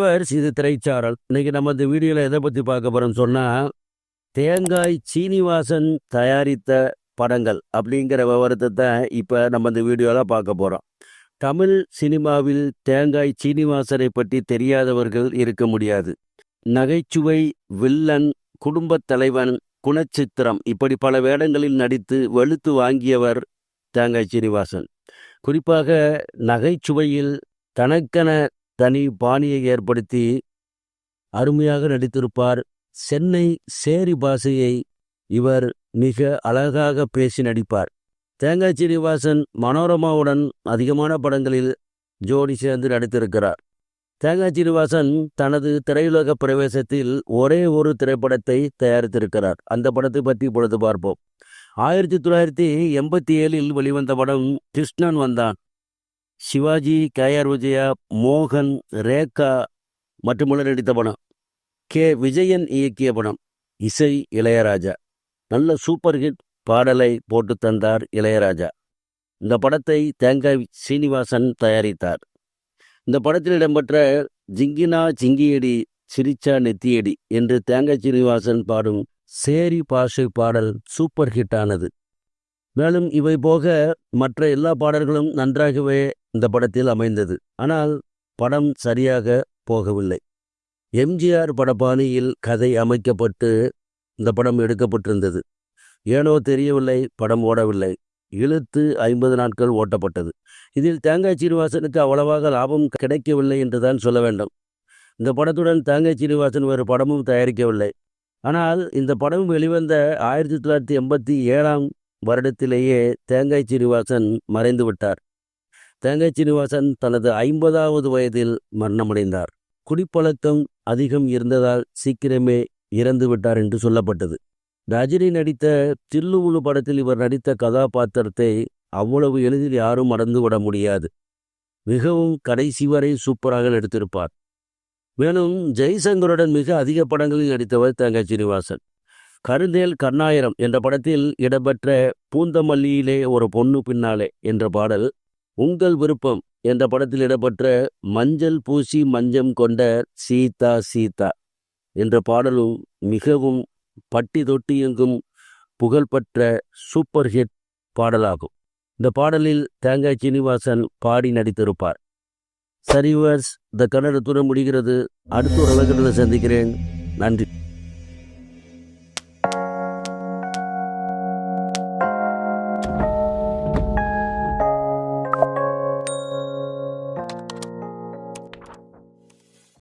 ஹாய்வர்ஸ், இது திரைச்சாரல். இன்னைக்கு நம்ம இந்த வீடியோவில் எதை பற்றி பார்க்க போகிறோம்னு சொன்னால், தேங்காய் சீனிவாசன் தயாரித்த படங்கள் அப்படிங்கிற விவரத்தை தான் இப்போ நம்ம இந்த வீடியோவில் பார்க்க போகிறோம். தமிழ் சினிமாவில் தேங்காய் சீனிவாசனை பற்றி தெரியாதவர்கள் இருக்க முடியாது. நகைச்சுவை, வில்லன், குடும்பத் தலைவன், குணச்சித்திரம் இப்படி பல வேடங்களில் நடித்து வெளுத்து வாங்கியவர் தேங்காய் சீனிவாசன். குறிப்பாக நகைச்சுவையில் தனக்கென தனி பாணியை ஏற்படுத்தி அருமையாக நடித்திருப்பார். சென்னை சேரி பாஷையை இவர் மிக அழகாக பேசி நடிப்பார். தேங்காய் சீனிவாசன் மனோரமாவுடன் அதிகமான படங்களில் ஜோடி சேர்ந்து நடித்திருக்கிறார். தேங்காய் சீனிவாசன் தனது திரையுலக பிரவேசத்தில் ஒரே ஒரு திரைப்படத்தை தயாரித்திருக்கிறார். அந்த படத்தை பற்றி இப்பொழுது பார்ப்போம். 1987 வெளிவந்த படம் கிருஷ்ணன் வந்தான். சிவாஜி, KR விஜயா, மோகன், ரேகா மற்றும் நடித்த படம். கே. விஜயன் இயக்கிய படம். இசை இளையராஜா. நல்ல சூப்பர் ஹிட் பாடலை போட்டு தந்தார் இளையராஜா. இந்த படத்தை தேங்காய் சீனிவாசன் தயாரித்தார். இந்த படத்தில் இடம்பெற்ற ஜிங்கினா ஜிங்கியடி சிரிச்சா நெத்தியடி என்று தேங்காய் சீனிவாசன் பாடும் சேரி பாஷை பாடல் சூப்பர் ஹிட் ஆனது. மேலும் இவை போக மற்ற எல்லா பாடல்களும் நன்றாகவே இந்த படத்தில் அமைந்தது. ஆனால் படம் சரியாக போகவில்லை. எம்ஜிஆர் படப்பாணியில் கதை அமைக்கப்பட்டு இந்த படம் எடுக்கப்பட்டிருந்தது. ஏனோ தெரியவில்லை, படம் ஓடவில்லை. இழுத்து 50 நாட்கள் ஓட்டப்பட்டது. இதில் தேங்காய் சீனிவாசனுக்கு அவ்வளவாக லாபம் கிடைக்கவில்லை என்றுதான் சொல்ல வேண்டும். இந்த படத்துடன் தேங்காய் சீனிவாசன் வேறு படமும் தயாரிக்கவில்லை. ஆனால் இந்த படம் வெளிவந்த 1987 வருடத்திலேயே தேங்காய் சீனிவாசன் மறைந்து விட்டார். தேங்காய் சீனிவாசன் தனது 50வது வயதில் மரணமடைந்தார். குடிப்பழக்கம் அதிகம் இருந்ததால் சீக்கிரமே இறந்து விட்டார் என்று சொல்லப்பட்டது. ரஜினி நடித்த தில்லுமுழு படத்தில் இவர் நடித்த கதாபாத்திரத்தை அவ்வளவு எளிதில் யாரும் மறந்துவிட முடியாது. மிகவும் கடைசி வரை சூப்பராக நடித்திருப்பார். மேலும் ஜெய்சங்கருடன் மிக அதிக படங்களில் நடித்தவர் தேங்காய் சீனிவாசன். கருந்தேல் கண்ணாயிரம் என்ற படத்தில் இடம்பெற்ற பூந்தமல்லியிலே ஒரு பொண்ணு பின்னாலே என்ற பாடல், உங்கள் விருப்பம் என்ற படத்தில் இடம்பெற்ற மஞ்சள் பூசி மஞ்சம் கொண்ட சீதா சீதா என்ற பாடலும் மிகவும் பட்டி தொட்டி எங்கும் புகழ்பெற்ற சூப்பர் ஹிட் பாடலாகும். இந்த பாடலில் தேங்காய் சீனிவாசன் பாடி நடித்திருப்பார். சரிவர்ஸ், இந்த கன்னடத்துடன் முடிகிறது. அடுத்த ஒரு அழகில் சந்திக்கிறேன். நன்றி.